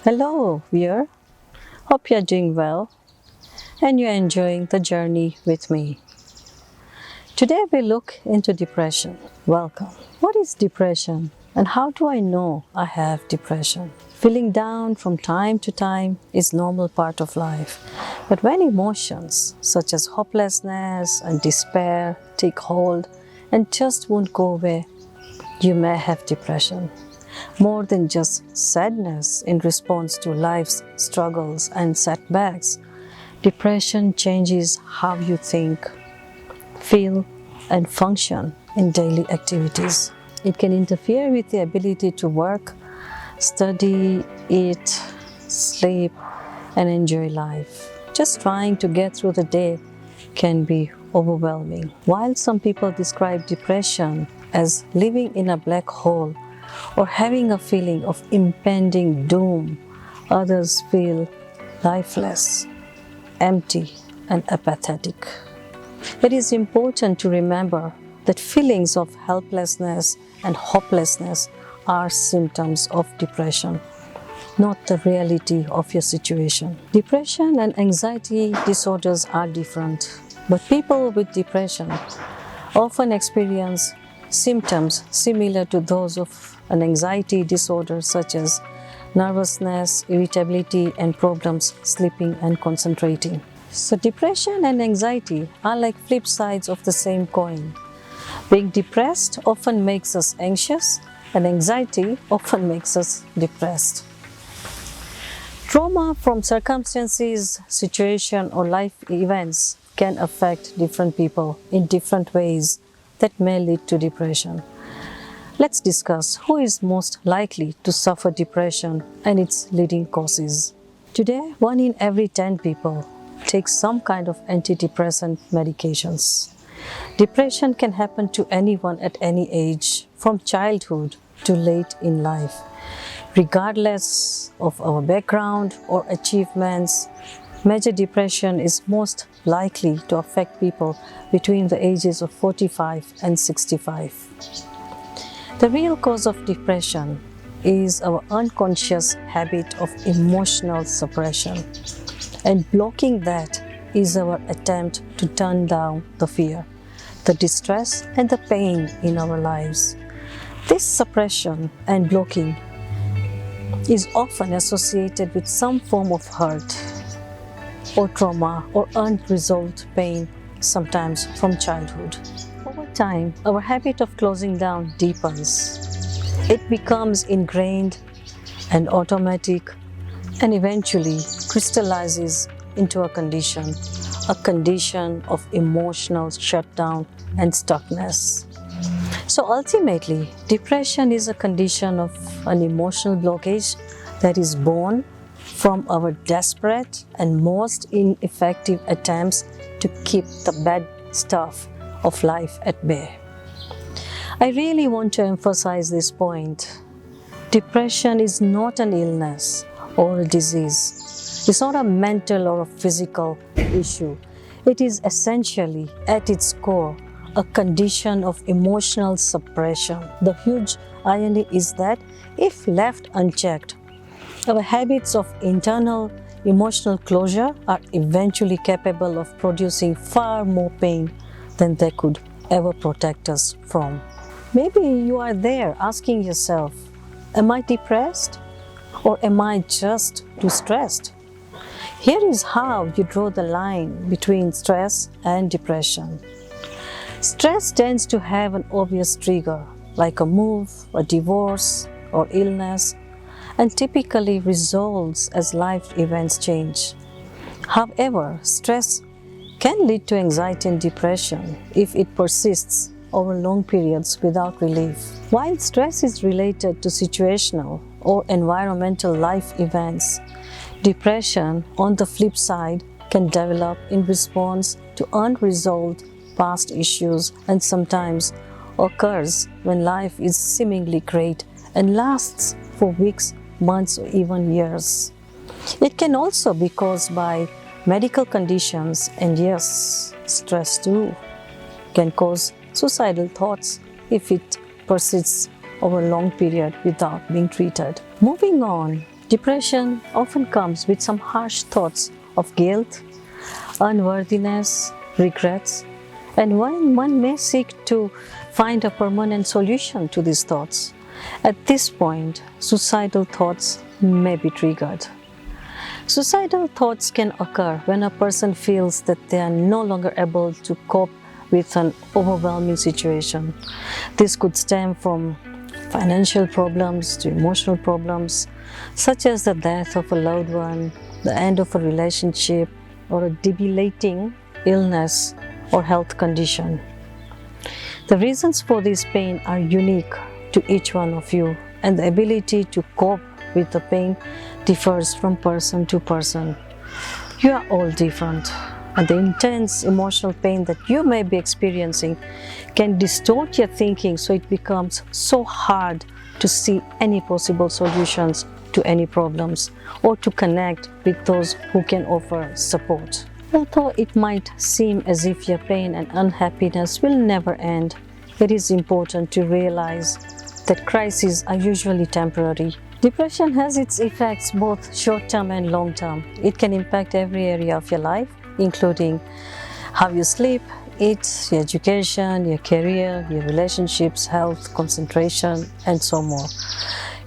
Hello, viewer. Hope you're doing well and you're enjoying the journey with me. Today we look into depression. Welcome. What is depression and how do I know I have depression? Feeling down from time to time is normal part of life. But when emotions such as hopelessness and despair take hold and just won't go away, you may have depression. More than just sadness in response to life's struggles and setbacks, depression changes how you think, feel, and function in daily activities. It can interfere with the ability to work, study, eat, sleep, and enjoy life. Just trying to get through the day can be overwhelming. While some people describe depression as living in a black hole or having a feeling of impending doom, others feel lifeless, empty, and apathetic. It is important to remember that feelings of helplessness and hopelessness are symptoms of depression, not the reality of your situation. Depression and anxiety disorders are different, but people with depression often experience symptoms similar to those of an anxiety disorder, such as nervousness, irritability, and problems sleeping and concentrating. So depression and anxiety are like flip sides of the same coin. Being depressed often makes us anxious, and anxiety often makes us depressed. Trauma from circumstances, situation, or life events can affect different people in different ways that may lead to depression. Let's discuss who is most likely to suffer depression and its leading causes. Today, 1 in every 10 people takes some kind of antidepressant medications. Depression can happen to anyone at any age, from childhood to late in life. Regardless of our background or achievements, major depression is most likely to affect people between the ages of 45 and 65. The real cause of depression is our unconscious habit of emotional suppression, and blocking that is our attempt to turn down the fear, the distress, and the pain in our lives. This suppression and blocking is often associated with some form of hurt or trauma or unresolved pain, sometimes from childhood. Over time, our habit of closing down deepens. It becomes ingrained and automatic and eventually crystallizes into a condition of emotional shutdown and stuckness. So ultimately, depression is a condition of an emotional blockage that is born from our desperate and most ineffective attempts to keep the bad stuff of life at bay. I really want to emphasize this point. Depression is not an illness or a disease. It's not a mental or a physical issue. It is essentially, at its core, a condition of emotional suppression. The huge irony is that if left unchecked, our habits of internal emotional closure are eventually capable of producing far more pain than they could ever protect us from. Maybe you are there asking yourself, am I depressed or am I just too stressed? Here is how you draw the line between stress and depression. Stress tends to have an obvious trigger, like a move, a divorce, or illness, and typically resolves as life events change. However, stress can lead to anxiety and depression if it persists over long periods without relief. While stress is related to situational or environmental life events, depression, on the flip side, can develop in response to unresolved past issues and sometimes occurs when life is seemingly great and lasts for weeks, months, or even years. It can also be caused by medical conditions, and yes, stress too can cause suicidal thoughts if it persists over a long period without being treated. Moving on Depression often comes with some harsh thoughts of guilt, unworthiness, regrets, and one may seek to find a permanent solution to these thoughts. At this point, suicidal thoughts may be triggered. Suicidal thoughts can occur when a person feels that they are no longer able to cope with an overwhelming situation. This could stem from financial problems to emotional problems, such as the death of a loved one, the end of a relationship, or a debilitating illness or health condition. The reasons for this pain are unique to each one of you, and the ability to cope with the pain differs from person to person. You are all different, and the intense emotional pain that you may be experiencing can distort your thinking, so it becomes so hard to see any possible solutions to any problems or to connect with those who can offer support. Although it might seem as if your pain and unhappiness will never end, it is important to realize that crises are usually temporary. Depression has its effects both short-term and long-term. It can impact every area of your life, including how you sleep, eat, your education, your career, your relationships, health, concentration, and so more.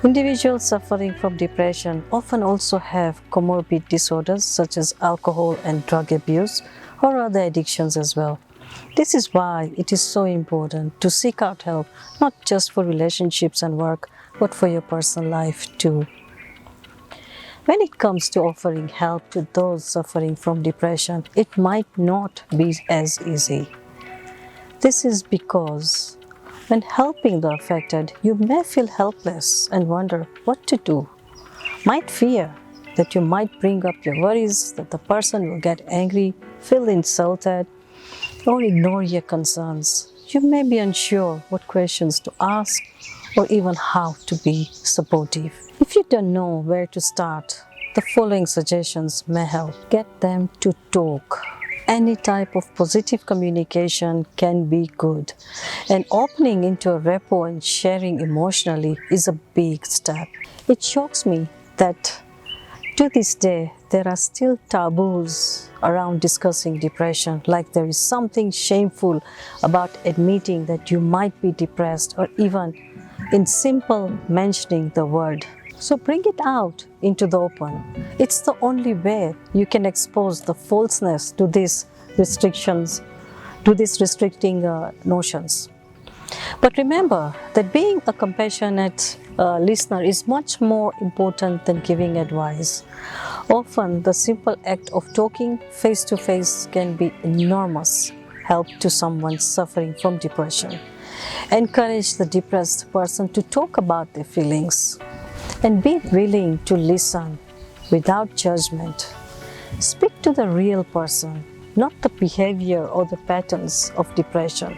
Individuals suffering from depression often also have comorbid disorders such as alcohol and drug abuse or other addictions as well. This is why it is so important to seek out help, not just for relationships and work, but for your personal life too. When it comes to offering help to those suffering from depression, it might not be as easy. This is because when helping the affected, you may feel helpless and wonder what to do. Might fear that you might bring up your worries, that the person will get angry, feel insulted, or ignore your concerns. You may be unsure what questions to ask or even how to be supportive. If you don't know where to start, the following suggestions may help. Get them to talk. Any type of positive communication can be good, and opening into a rapport and sharing emotionally is a big step. It shocks me that to this day there are still taboos around discussing depression, like there is something shameful about admitting that you might be depressed or even in simple mentioning the word. So bring it out into the open. It's the only way you can expose the falseness to these restrictions, to these restricting notions. But remember that being a compassionate listener is much more important than giving advice. Often, the simple act of talking face to face can be enormous help to someone suffering from depression. Encourage the depressed person to talk about their feelings and be willing to listen without judgment. Speak to the real person, not the behavior or the patterns of depression.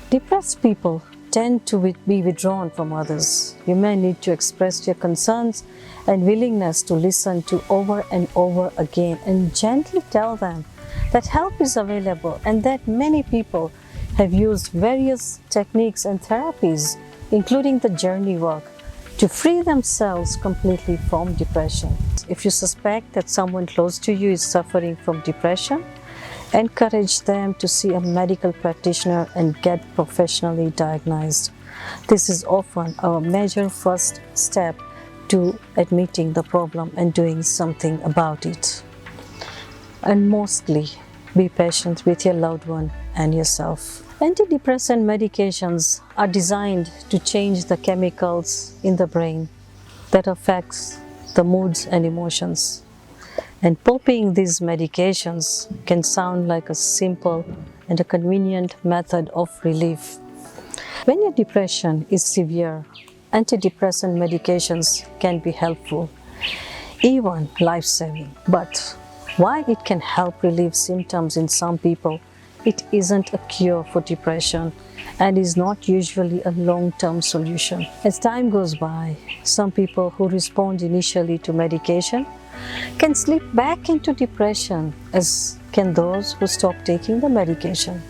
Depressed people tend to be withdrawn from others. You may need to express your concerns and willingness to listen to over and over again and gently tell them that help is available and that many people have used various techniques and therapies, including the journey work, to free themselves completely from depression. If you suspect that someone close to you is suffering from depression, encourage them to see a medical practitioner and get professionally diagnosed. This is often a major first step to admitting the problem and doing something about it. And mostly, be patient with your loved one and yourself. Antidepressant medications are designed to change the chemicals in the brain that affects the moods and emotions. And popping these medications can sound like a simple and a convenient method of relief. When your depression is severe, antidepressant medications can be helpful, even life-saving. But while it can help relieve symptoms in some people, it isn't a cure for depression and is not usually a long-term solution. As time goes by, some people who respond initially to medication can slip back into depression, as can those who stop taking the medication.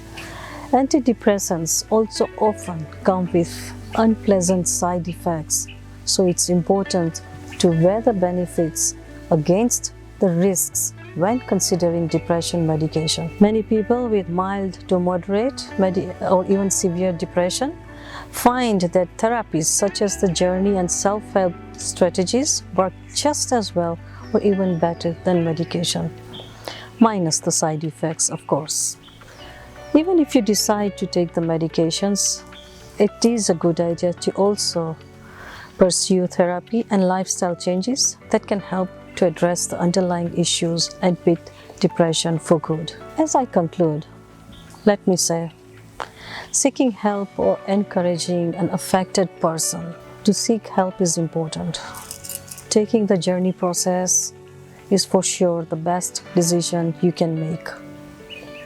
Antidepressants also often come with unpleasant side effects, so it's important to weigh the benefits against the risks when considering depression medication. Many people with mild to moderate or even severe depression find that therapies such as the journey and self-help strategies work just as well or even better than medication, minus the side effects, of course. Even if you decide to take the medications, it is a good idea to also pursue therapy and lifestyle changes that can help to address the underlying issues and beat depression for good. As I conclude, let me say, seeking help or encouraging an affected person to seek help is important. Taking the journey process is for sure the best decision you can make.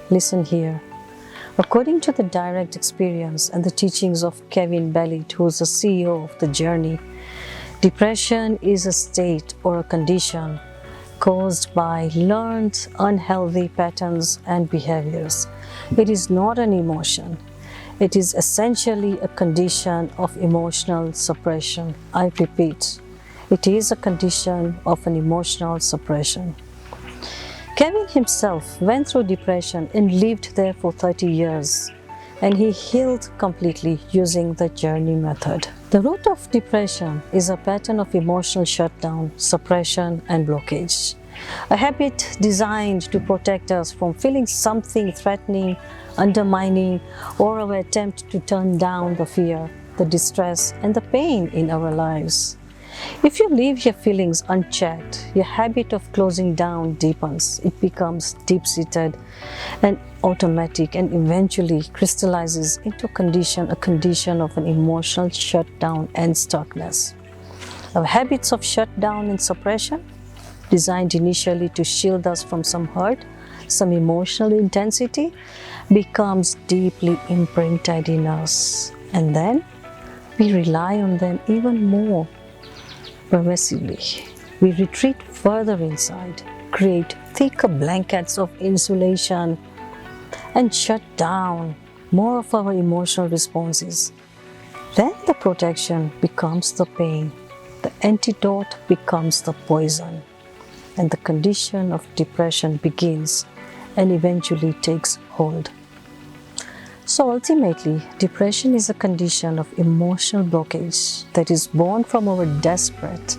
Listen here. According to the direct experience and the teachings of Kevin Bellit, who is the CEO of the journey, depression is a state or a condition caused by learned unhealthy patterns and behaviors. It is not an emotion. It is essentially a condition of emotional suppression. I repeat, it is a condition of an emotional suppression. Kevin himself went through depression and lived there for 30 years, and he healed completely using the journey method. The root of depression is a pattern of emotional shutdown, suppression, and blockage. A habit designed to protect us from feeling something threatening, undermining, or our attempt to turn down the fear, the distress, and the pain in our lives. If you leave your feelings unchecked, your habit of closing down deepens. It becomes deep-seated and automatic and eventually crystallizes into a condition of an emotional shutdown and stuckness. Our habits of shutdown and suppression, designed initially to shield us from some hurt, some emotional intensity, becomes deeply imprinted in us. And then we rely on them even more pervasively. We retreat further inside, create thicker blankets of insulation, and shut down more of our emotional responses. Then the protection becomes the pain, the antidote becomes the poison, and the condition of depression begins and eventually takes hold. So ultimately, depression is a condition of emotional blockage that is born from our desperate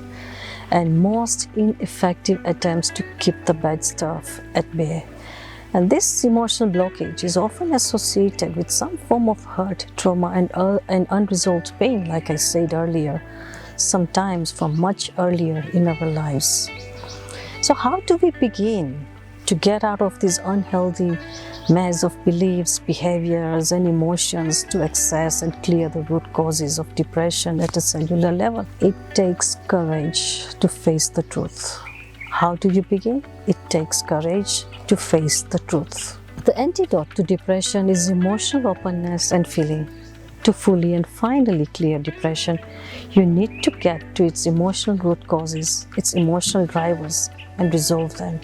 and most ineffective attempts to keep the bad stuff at bay. And this emotional blockage is often associated with some form of hurt, trauma, and unresolved pain, like I said earlier, sometimes from much earlier in our lives. So how do we begin to get out of this unhealthy mess of beliefs, behaviors, and emotions to access and clear the root causes of depression at a cellular level? It takes courage to face the truth. How do you begin? It takes courage to face the truth. The antidote to depression is emotional openness and feeling. To fully and finally clear depression, you need to get to its emotional root causes, its emotional drivers, and resolve them.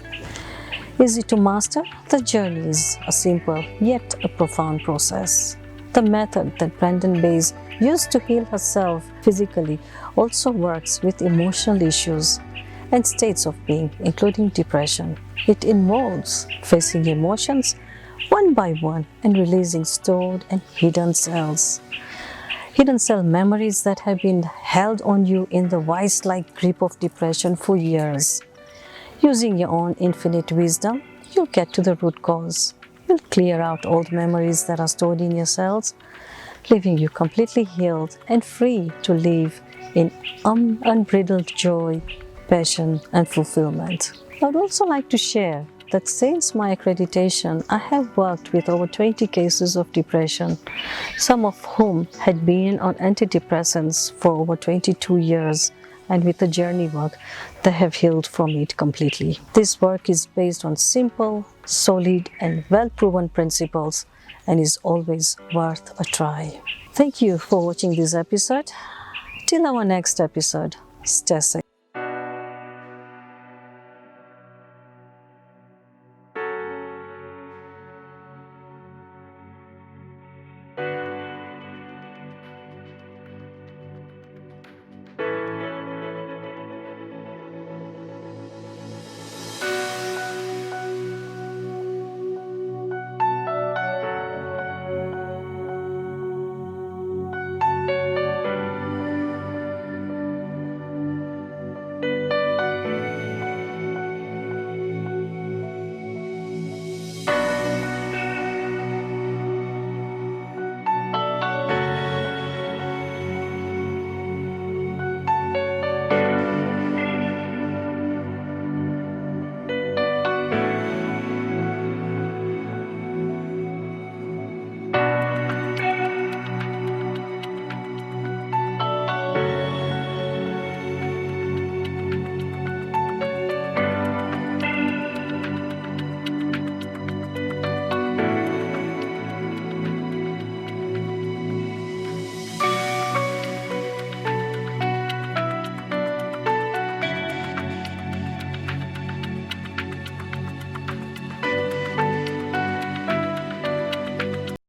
Easy to master? The journey is a simple yet a profound process. The method that Brandon Bays used to heal herself physically also works with emotional issues and states of being, including depression. It involves facing emotions one by one and releasing stored and hidden cell memories that have been held on you in the vice-like grip of depression for years. Using your own infinite wisdom, you'll get to the root cause. You'll clear out old memories that are stored in your cells, leaving you completely healed and free to live in unbridled joy, passion, and fulfillment. I would also like to share that since my accreditation, I have worked with over 20 cases of depression, some of whom had been on antidepressants for over 22 years, and with the journey work, they have healed from it completely. This work is based on simple, solid, and well-proven principles and is always worth a try. Thank you for watching this episode. Till our next episode, stay safe.